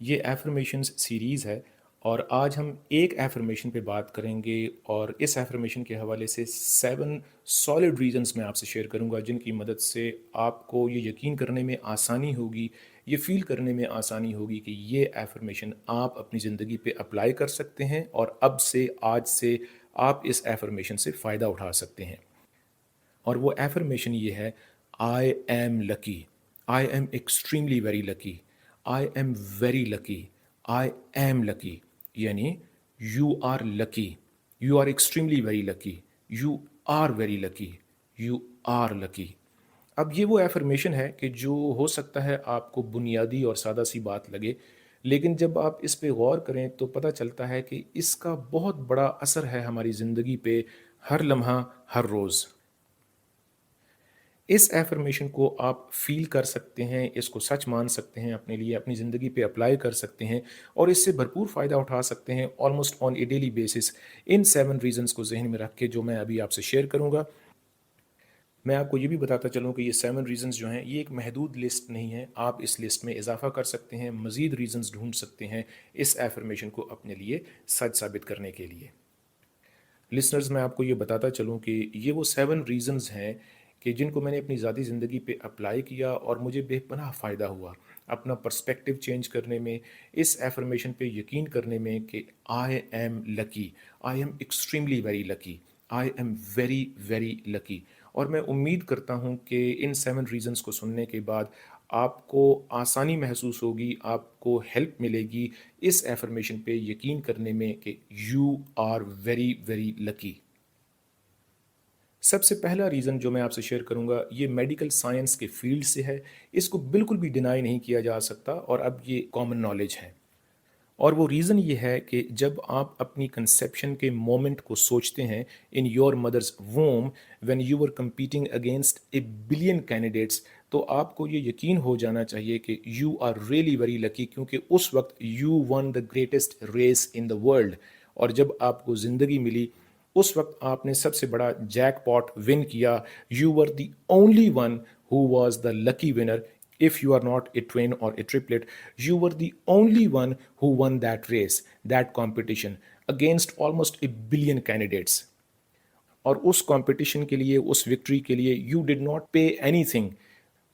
ये affirmations series है और आज हम एक एफर्मेशन पे बात करेंगे और इस एफर्मेशन के हवाले से 7 सॉलिड रीजंस मैं आपसे शेयर करूंगा जिनकी मदद से आपको ये यकीन करने में आसानी होगी, ये फील करने में आसानी होगी कि ये एफर्मेशन आप अपनी ज़िंदगी पे अप्लाई कर सकते हैं और अब से आज से आप इस एफर्मेशन से फ़ायदा उठा सकते हैं। और वो एफर्मेशन ये है, I am lucky, I am extremely very lucky, I am very lucky, I am lucky. यानी you are lucky, you are extremely very lucky, you are very lucky, you are lucky. अब ये वो affirmation है कि जो हो सकता है आपको बुनियादी और सादा सी बात लगे, लेकिन जब आप इस पे गौर करें तो पता चलता है कि इसका बहुत बड़ा असर है हमारी ज़िंदगी पे, हर लम्हा, हर रोज़। इस एफर्मेशन को आप फ़ील कर सकते हैं, इसको सच मान सकते हैं अपने लिए, अपनी ज़िंदगी पे अप्लाई कर सकते हैं और इससे भरपूर फ़ायदा उठा सकते हैं almost on A daily basis. In 7 reasons को ज़हन में रख के जो मैं अभी आपसे शेयर करूँगा, मैं आपको ये भी बताता चलूँ कि ये 7 रीज़न्स जो हैं, ये एक महदूद लिस्ट नहीं है। आप इस लिस्ट में इज़ाफ़ा कर सकते हैं, मज़ीद रीज़न्स ढूँढ सकते हैं इस एफर्मेशन को अपने लिए सच साबित करने के लिए। लिसनर्स, मैं आपको ये बताता चलूँ कि ये वो 7 रीज़न्स हैं कि जिनको मैंने अपनी ज़ाती ज़िंदगी पे अप्लाई किया और मुझे बेपनाह फ़ायदा हुआ अपना पर्सपेक्टिव चेंज करने में, इस एफर्मेशन पे यकीन करने में कि आई am lucky, I am extremely very lucky, I am very very lucky. और मैं उम्मीद करता हूँ कि इन 7 रीज़न्स को सुनने के बाद आपको आसानी महसूस होगी, आपको हेल्प मिलेगी इस एफर्मेशन पे यकीन करने में कि you are very very lucky. सबसे पहला रीज़न जो मैं आपसे शेयर करूंगा, ये मेडिकल साइंस के फील्ड से है। इसको बिल्कुल भी डिनाई नहीं किया जा सकता और अब ये कॉमन नॉलेज है। और वो रीज़न ये है कि जब आप अपनी कंसेप्शन के मोमेंट को सोचते हैं in your mother's womb, when you were competing against a billion candidates, तो आपको ये यकीन हो जाना चाहिए कि you are really very lucky, क्योंकि उस वक्त you won the greatest race in the world. और जब आपको ज़िंदगी मिली, उस वक्त आपने सबसे बड़ा जैकपॉट विन किया। You were the only one who was the lucky winner. If you are not a twin or a triplet, you were the only one who won that race, that competition, against almost a billion candidates. और उस competition के लिए, उस victory के लिए you did not pay anything.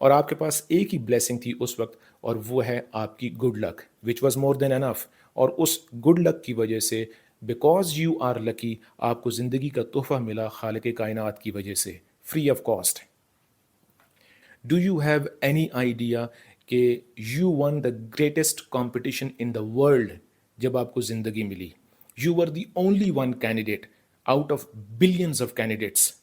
और आपके पास एक ही ब्लेसिंग थी उस वक्त, और वो है आपकी good luck, which was more than enough. और उस गुड लक की वजह से, बिकॉज यू आर लकी, आपको ज़िंदगी का तोहफा मिला खालिक कायनात की वजह से, free of cost. Do you have any idea कि you won the greatest competition in the world जब आपको ज़िंदगी मिली? You were the only one candidate out of billions of candidates.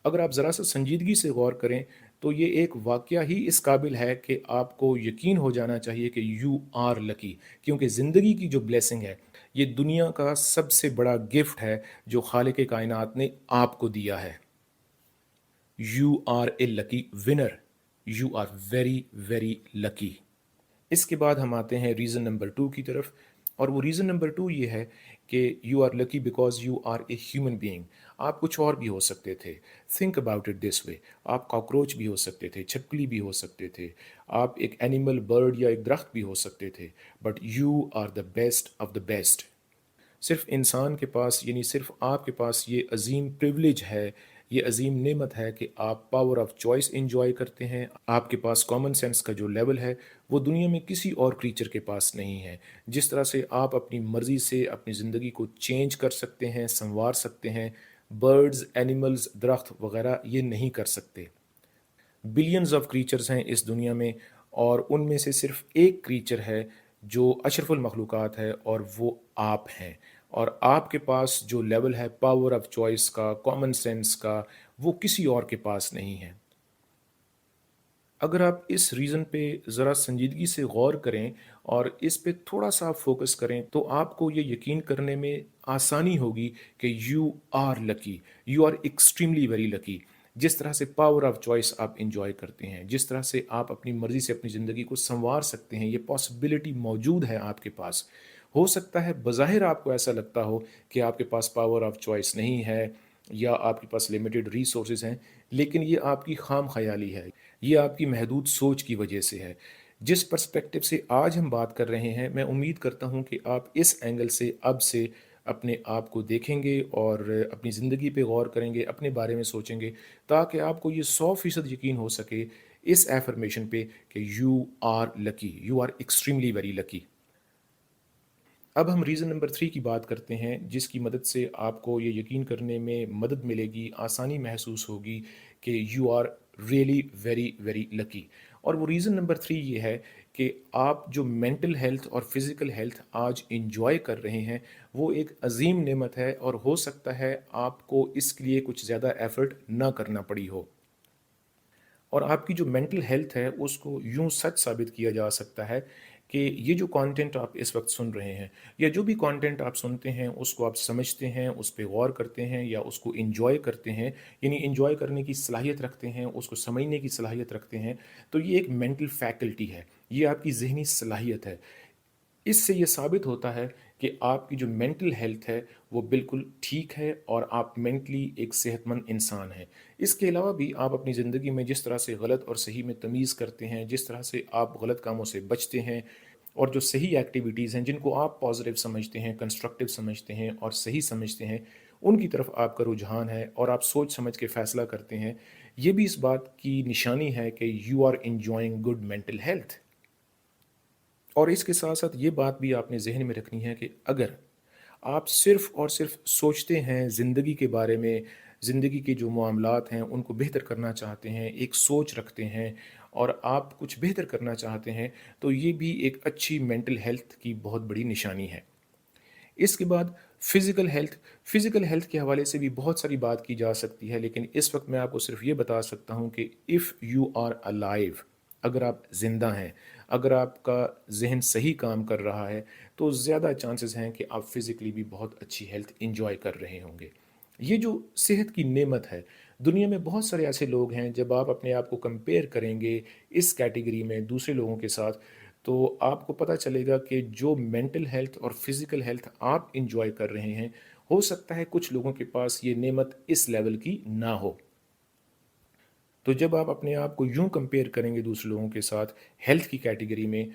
अगर आप ज़रा सा संजीदगी से गौर करें तो ये एक वाक़या ही इस काबिल है कि आपको यकीन हो जाना चाहिए कि यू आर लकी, क्योंकि ज़िंदगी की जो ब्लेसिंग है, ये दुनिया का सबसे बड़ा गिफ्ट है जो खालिक कायनात ने आपको दिया है। You are a lucky winner, you are very very lucky. इसके बाद हम आते हैं रीज़न नंबर 2 की तरफ। और वो रीज़न नंबर 2 ये है कि you are lucky because you are a human being. आप कुछ और भी हो सकते थे। Think about it this way, आप कॉकरोच भी हो सकते थे, छिपकली भी हो सकते थे, आप एक एनिमल, बर्ड या एक दरख्त भी हो सकते थे, but you are the best of the best. सिर्फ इंसान के पास, यानी सिर्फ आपके पास ये अजीम प्रिविलेज है, ये अजीम नेमत है कि आप पावर ऑफ चॉइस इंजॉय करते हैं। आपके पास कॉमन सेंस का जो लेवल है, वो दुनिया में किसी और क्रीचर के पास नहीं है। जिस तरह से आप अपनी मर्ज़ी से अपनी ज़िंदगी को चेंज कर सकते हैं, संवार सकते हैं, बर्ड्स, एनिमल्स, दरख्त वगैरह ये नहीं कर सकते। बिलियंस ऑफ क्रीचर्स हैं इस दुनिया में, और उनमें से सिर्फ एक क्रीचर है जो अशरफुल मखलूक़ात है, और वो आप हैं। और आपके पास जो लेवल है पावर ऑफ चॉइस का, कॉमन सेंस का, वो किसी और के पास नहीं है। अगर आप इस रीज़न पे ज़रा संजीदगी से गौर करें और इस पे थोड़ा सा आप फोकस करें, तो आपको ये यकीन करने में आसानी होगी कि you are lucky, you are extremely very lucky. जिस तरह से पावर ऑफ चॉइस आप इंजॉय करते हैं, जिस तरह से आप अपनी मर्ज़ी से अपनी ज़िंदगी को संवार सकते हैं, ये पॉसिबिलिटी मौजूद है आपके पास। हो सकता है बज़ाहिर आपको ऐसा लगता हो कि आपके पास पावर ऑफ चॉइस नहीं है या आपके पास लिमिटेड रिसोर्सेज हैं, लेकिन ये आपकी खाम ख्याली है, ये आपकी महदूद सोच की वजह से है। जिस पर्सपेक्टिव से आज हम बात कर रहे हैं, मैं उम्मीद करता हूँ कि आप इस एंगल से अब से अपने आप को देखेंगे और अपनी ज़िंदगी पे गौर करेंगे, अपने बारे में सोचेंगे, ताकि आपको ये 100% यकीन हो सके इस एफ़र्मेशन पे कि you are lucky, you are extremely very lucky. अब हम रीज़न नंबर 3 की बात करते हैं, जिसकी मदद से आपको ये यकीन करने में मदद मिलेगी, आसानी महसूस होगी कि you are really very very lucky. और वो रीज़न नंबर 3 ये है कि आप जो मेंटल हेल्थ और फिज़िकल हेल्थ आज एंजॉय कर रहे हैं, वो एक अज़ीम नेमत है और हो सकता है आपको इसके लिए कुछ ज़्यादा एफ़र्ट ना करना पड़ी हो। और आपकी जो मेंटल हेल्थ है उसको यूँ सच साबित किया जा सकता है कि ये जो कंटेंट आप इस वक्त सुन रहे हैं या जो भी कंटेंट आप सुनते हैं उसको आप समझते हैं, उस पे गौर करते हैं या उसको एंजॉय करते हैं, यानी एंजॉय करने की सलाहियत रखते हैं, उसको समझने की सलाहियत रखते हैं, तो ये एक मेंटल फैकल्टी है, ये आपकी ज़हनी सलाहियत है। इससे ये साबित होता है कि आपकी जो मेंटल हेल्थ है वो बिल्कुल ठीक है और आप मेंटली एक सेहतमंद इंसान हैं। इसके अलावा भी आप अपनी ज़िंदगी में जिस तरह से गलत और सही में तमीज़ करते हैं, जिस तरह से आप गलत कामों से बचते हैं और जो सही एक्टिविटीज़ हैं जिनको आप पॉजिटिव समझते हैं, कंस्ट्रक्टिव समझते हैं और सही समझते हैं, उनकी तरफ आपका रुझान है और आप सोच समझ के फ़ैसला करते हैं। ये भी इस बात की निशानी है कि you are enjoying good mental health. और इसके साथ-साथ ये बात भी आपने ज़हन में रखनी है कि अगर आप सिर्फ़ और सिर्फ़ सोचते हैं ज़िंदगी के बारे में, ज़िंदगी के जो मामलात हैं उनको बेहतर करना चाहते हैं, एक सोच रखते हैं और आप कुछ बेहतर करना चाहते हैं, तो ये भी एक अच्छी मेंटल हेल्थ की बहुत बड़ी निशानी है। इसके बाद फ़िज़िकल हेल्थ के हवाले से भी बहुत सारी बात की जा सकती है, लेकिन इस वक्त मैं आपको सिर्फ ये बता सकता हूँ कि इफ़ यू आर अलाइव, अगर आप ज़िंदा हैं, अगर आपका ज़हन सही काम कर रहा है, तो ज़्यादा चांसेस हैं कि आप फ़िज़िकली भी बहुत अच्छी हेल्थ एंजॉय कर रहे होंगे। ये जो सेहत की नेमत है, दुनिया में बहुत सारे ऐसे लोग हैं, जब आप अपने आप को कंपेयर करेंगे इस कैटेगरी में दूसरे लोगों के साथ, तो आपको पता चलेगा कि जो मेंटल हेल्थ और फिज़िकल हेल्थ आप एंजॉय कर रहे हैं, हो सकता है कुछ लोगों के पास ये नेमत इस लेवल की ना हो। तो जब आप अपने आप को यूँ कंपेयर करेंगे दूसरे लोगों के साथ हेल्थ की कैटेगरी में,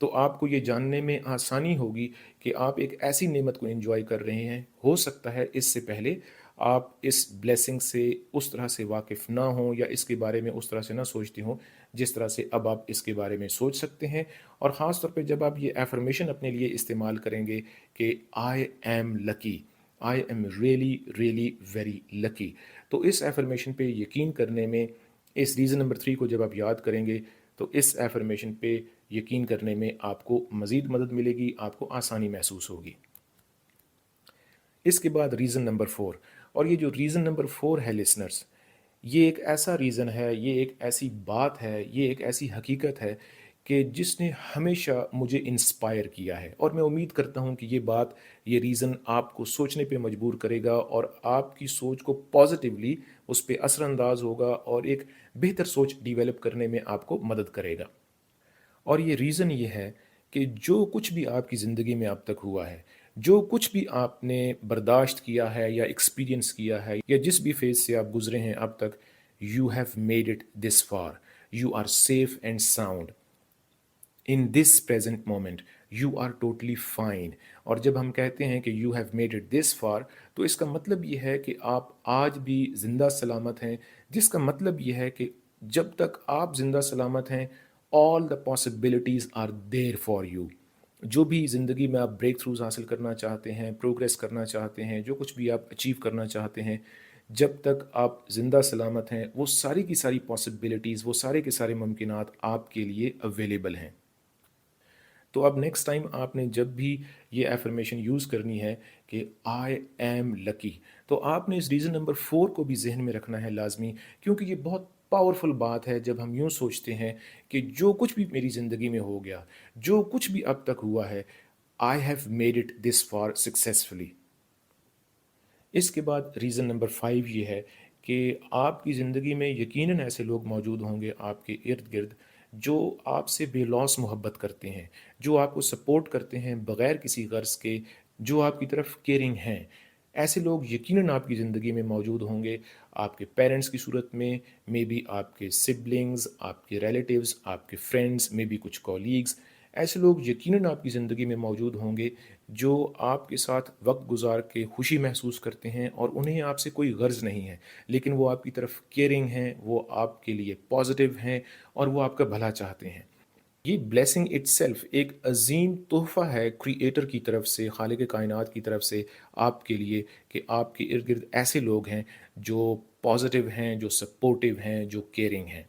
तो आपको ये जानने में आसानी होगी कि आप एक ऐसी नेमत को एंजॉय कर रहे हैं, हो सकता है इससे पहले आप इस ब्लेसिंग से उस तरह से वाकिफ़ ना हों या इसके बारे में उस तरह से ना सोचते हों, जिस तरह से अब आप इसके बारे में सोच सकते हैं। और ख़ास तौर पे जब आप ये अफ़र्मेशन अपने लिए इस्तेमाल करेंगे कि आई am lucky, I am really, really very lucky, तो इस अफ़र्मेशन पे यकीन करने में, इस रीज़न नंबर 3 को जब आप याद करेंगे, तो इस एफ़र्मेशन पे यकीन करने में आपको मज़ीद मदद मिलेगी, आपको आसानी महसूस होगी। इसके बाद रीज़न नंबर 4, और ये जो रीज़न नंबर 4 है लिसनर्स, ये एक ऐसा रीज़न है, ये एक ऐसी बात है, ये एक ऐसी हकीकत है कि जिसने हमेशा मुझे इंस्पायर किया है और मैं उम्मीद करता हूँ कि ये बात, ये रीज़न आपको सोचने पे मजबूर करेगा और आपकी सोच को पॉज़िटिवली उस पे असरअंदाज़ होगा और एक बेहतर सोच डेवलप करने में आपको मदद करेगा। और ये रीज़न ये है कि जो कुछ भी आपकी ज़िंदगी में अब तक हुआ है, जो कुछ भी आपने बर्दाश्त किया है या एक्सपीरियंस किया है या जिस भी फ़ेज़ से आप गुज़रे हैं अब तक, you have made it this far, you are safe and sound in this present moment, you are totally fine. और जब हम कहते हैं कि you have made it this far, तो इसका मतलब ये है कि आप आज भी ज़िंदा सलामत हैं, जिसका मतलब ये है कि जब तक आप ज़िंदा सलामत हैं, all the possibilities are there for you. जो भी ज़िंदगी में आप ब्रेक थ्रूज हासिल करना चाहते हैं, प्रोग्रेस करना चाहते हैं, जो कुछ भी आप अचीव करना चाहते हैं, जब तक आप ज़िंदा सलामत हैं, वो सारी की सारी पॉसिबिलिटीज़, वो सारे के सारे मुमकिनात आपके लिए अवेलेबल हैं। तो अब नेक्स्ट टाइम आपने जब भी ये एफ़र्मेशन यूज़ करनी है कि आई एम लकी, तो आपने इस रीज़न नंबर 4 को भी ज़हन में रखना है लाज़मी, क्योंकि ये बहुत पावरफुल बात है जब हम यूँ सोचते हैं कि जो कुछ भी मेरी ज़िंदगी में हो गया, जो कुछ भी अब तक हुआ है, I have made it this far successfully. इसके बाद रीज़न नंबर 5 ये है कि आपकी ज़िंदगी में यकीनन ऐसे लोग मौजूद होंगे आपके इर्द-गिर्द जो आपसे बेलौस मोहब्बत करते हैं, जो आपको सपोर्ट करते हैं बग़ैर किसी गर्ज़ के, जो आपकी तरफ केयरिंग हैं। ऐसे लोग यकीनन आपकी ज़िंदगी में मौजूद होंगे, आपके पेरेंट्स की सूरत में, मे बी आपके सिबलिंग्स, आपके रिलेटिव्स, आपके फ्रेंड्स, मे बी कुछ कॉलीग्स। ऐसे लोग यकीनन आपकी ज़िंदगी में मौजूद होंगे जो आपके साथ वक्त गुजार के खुशी महसूस करते हैं और उन्हें आपसे कोई गर्ज़ नहीं है, लेकिन वो आपकी तरफ केयरिंग हैं, वो आपके लिए पॉजिटिव हैं और वो आपका भला चाहते हैं। ये ब्लेसिंग इटसेल्फ एक अजीम तोहफ़ा है क्रिएटर की तरफ से, खालिक कायनात की तरफ से आपके लिए, कि आपके इर्द गिर्द ऐसे लोग हैं जो पॉजिटिव हैं, जो सपोर्टिव हैं, जो केयरिंग हैं।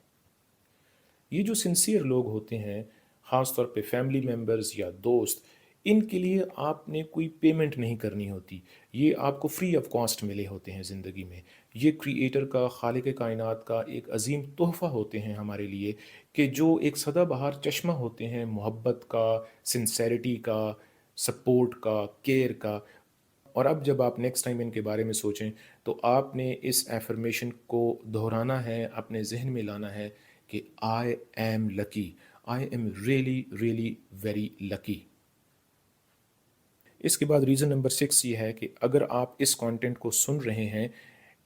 ये जो सिंसियर लोग होते हैं, ख़ास तौर पे फैमिली मेम्बर्स या दोस्त, इनके लिए आपने कोई पेमेंट नहीं करनी होती। ये आपको फ्री ऑफ कॉस्ट मिले होते हैं ज़िंदगी में। ये क्रिएटर का, खालिक कायनात का एक अजीम तोहफ़ा होते हैं हमारे लिए, कि जो एक सदाबहार चश्मा होते हैं मोहब्बत का, सिंसेरिटी का, सपोर्ट का, केयर का। और अब जब आप नेक्स्ट टाइम इनके बारे में सोचें, तो आपने इस एफ़र्मेशन को दोहराना है, अपने ज़हन में लाना है कि आई am lucky, I am really really very lucky. इसके बाद रीज़न नंबर 6 ये है कि अगर आप इस कंटेंट को सुन रहे हैं,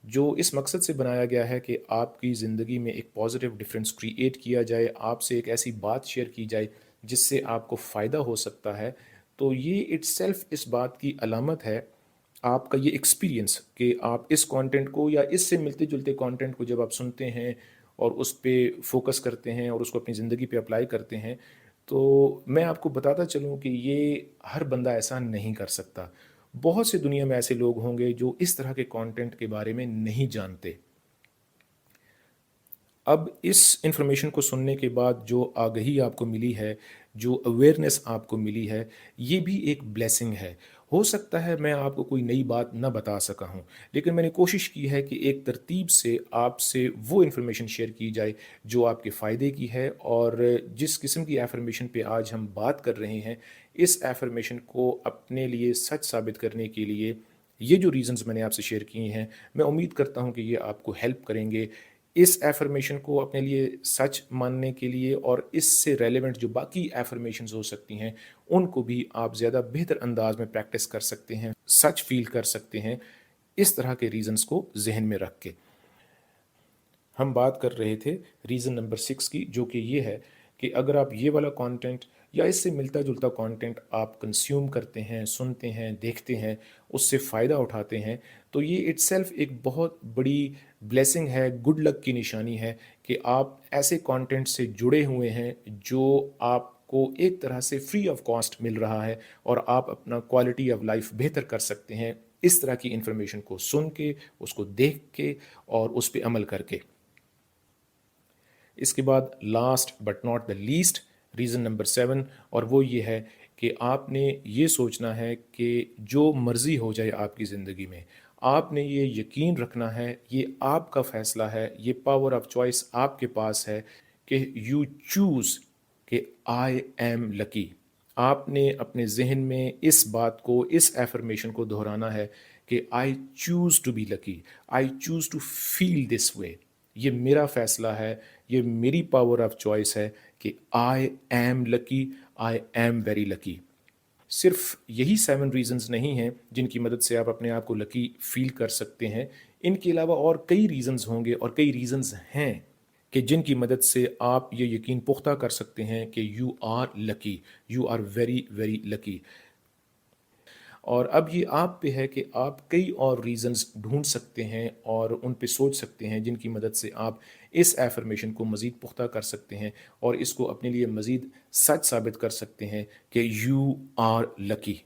जो इस मकसद से बनाया गया है कि आपकी ज़िंदगी में एक पॉजिटिव डिफरेंस क्रिएट किया जाए, आपसे एक ऐसी बात शेयर की जाए जिससे आपको फ़ायदा हो सकता है, तो ये इट्सेल्फ इस बात की अलामत है, आपका ये एक्सपीरियंस, कि आप इस कंटेंट को या इससे मिलते-जुलते कंटेंट को जब आप सुनते हैं और उस पे फ़ोकस करते हैं और उसको अपनी ज़िंदगी पे अप्लाई करते हैं, तो मैं आपको बताता चलूँ कि ये हर बंदा ऐसा नहीं कर सकता। बहुत से दुनिया में ऐसे लोग होंगे जो इस तरह के कंटेंट के बारे में नहीं जानते। अब इस इन्फॉर्मेशन को सुनने के बाद जो आगाही आपको मिली है, जो अवेयरनेस आपको मिली है, ये भी एक ब्लेसिंग है। हो सकता है मैं आपको कोई नई बात ना बता सका हूँ, लेकिन मैंने कोशिश की है कि एक तरतीब से आपसे वो इन्फॉर्मेशन शेयर की जाए जो आपके फ़ायदे की है। और जिस किस्म की एफ़र्मेशन पे आज हम बात कर रहे हैं, इस एफ़र्मेशन को अपने लिए सच साबित करने के लिए ये जो रीज़न्स मैंने आपसे शेयर किए हैं, मैं उम्मीद करता हूँ कि ये आपको हेल्प करेंगे इस एफ़र्मेशन को अपने लिए सच मानने के लिए, और इससे रेलेवेंट जो बाकी एफ़र्मेशंस हो सकती हैं, उनको भी आप ज़्यादा बेहतर अंदाज में प्रैक्टिस कर सकते हैं, सच फ़ील कर सकते हैं, इस तरह के रीज़न्स को ज़हन में रख के। हम बात कर रहे थे रीज़न नंबर 6 की, जो कि ये है कि अगर आप ये वाला कंटेंट या इससे मिलता-जुलता कंटेंट आप कंज़्यूम करते हैं, सुनते हैं, देखते हैं, उससे फ़ायदा उठाते हैं, तो ये इटसेल्फ एक बहुत बड़ी ब्लेसिंग है, गुड लक की निशानी है कि आप ऐसे कंटेंट से जुड़े हुए हैं जो आपको एक तरह से फ्री ऑफ कॉस्ट मिल रहा है और आप अपना क्वालिटी ऑफ लाइफ बेहतर कर सकते हैं इस तरह की इन्फॉर्मेशन को सुन के, उसको देख के और उस पे अमल करके। इसके बाद last but not the least, reason number 7, और वो ये है कि आपने ये सोचना है कि जो मर्ज़ी हो जाए आपकी ज़िंदगी में, आपने ये यकीन रखना है, ये आपका फ़ैसला है, ये पावर ऑफ चॉइस आपके पास है कि यू चूज़ कि आई एम लकी। आपने अपने ज़हन में इस बात को, इस एफ़र्मेशन को दोहराना है कि I choose to be lucky, I choose to feel this way. ये मेरा फ़ैसला है, ये मेरी पावर ऑफ चॉइस है कि आई am lucky, I am very lucky. सिर्फ यही 7 रीज़न्स नहीं हैं जिनकी मदद से आप अपने आप को लकी फ़ील कर सकते हैं। इनके अलावा और कई रीज़न्स होंगे और कई रीज़न्स हैं कि जिनकी मदद से आप ये यकीन पुख्ता कर सकते हैं कि you are lucky, you are very very lucky. और अब ये आप पे है कि आप कई और रीज़न्स ढूँढ सकते हैं और उन पे सोच सकते हैं जिनकी मदद से आप इस एफ़र्मेशन को मज़ीद पुख्ता कर सकते हैं और इसको अपने लिए मज़ीद सच साबित कर सकते हैं कि यू आर लकी।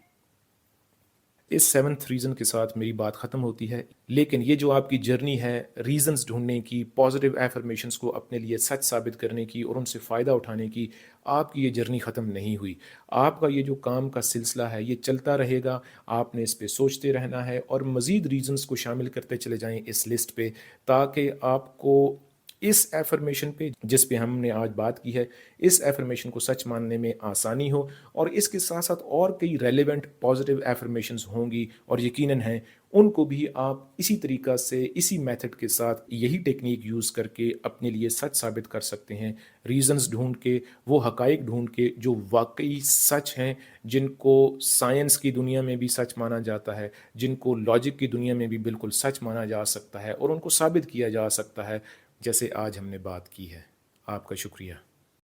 इस 7th रीज़न के साथ मेरी बात ख़त्म होती है, लेकिन ये जो आपकी जर्नी है रीज़न्स ढूँढने की, पॉज़िटिव एफ़र्मेशंस को अपने लिए सच साबित करने की और उनसे फ़ायदा उठाने की, आपकी ये जर्नी ख़त्म नहीं हुई। आपका ये जो काम का सिलसिला है ये चलता रहेगा, आपने इस पे सोचते रहना है और मज़ीद रीज़न्स को शामिल करते चले जाएँ इस लिस्ट पे, ताकि आपको इस एफर्मेशन पे जिस पे हमने आज बात की है, इस एफर्मेशन को सच मानने में आसानी हो, और इसके साथ साथ और कई रेलेवेंट पॉजिटिव एफर्मेशंस होंगी और यकीनन हैं, उनको भी आप इसी तरीका से, इसी मेथड के साथ, यही टेक्निक यूज़ करके अपने लिए सच साबित कर सकते हैं। रीज़न्स ढूंढ के, वो हकाइक ढूंढ के जो वाकई सच हैं, जिनको साइंस की दुनिया में भी सच माना जाता है, जिनको लॉजिक की दुनिया में भी बिल्कुल सच माना जा सकता है और उनको साबित किया जा सकता है, जैसे आज हमने बात की है। आपका शुक्रिया।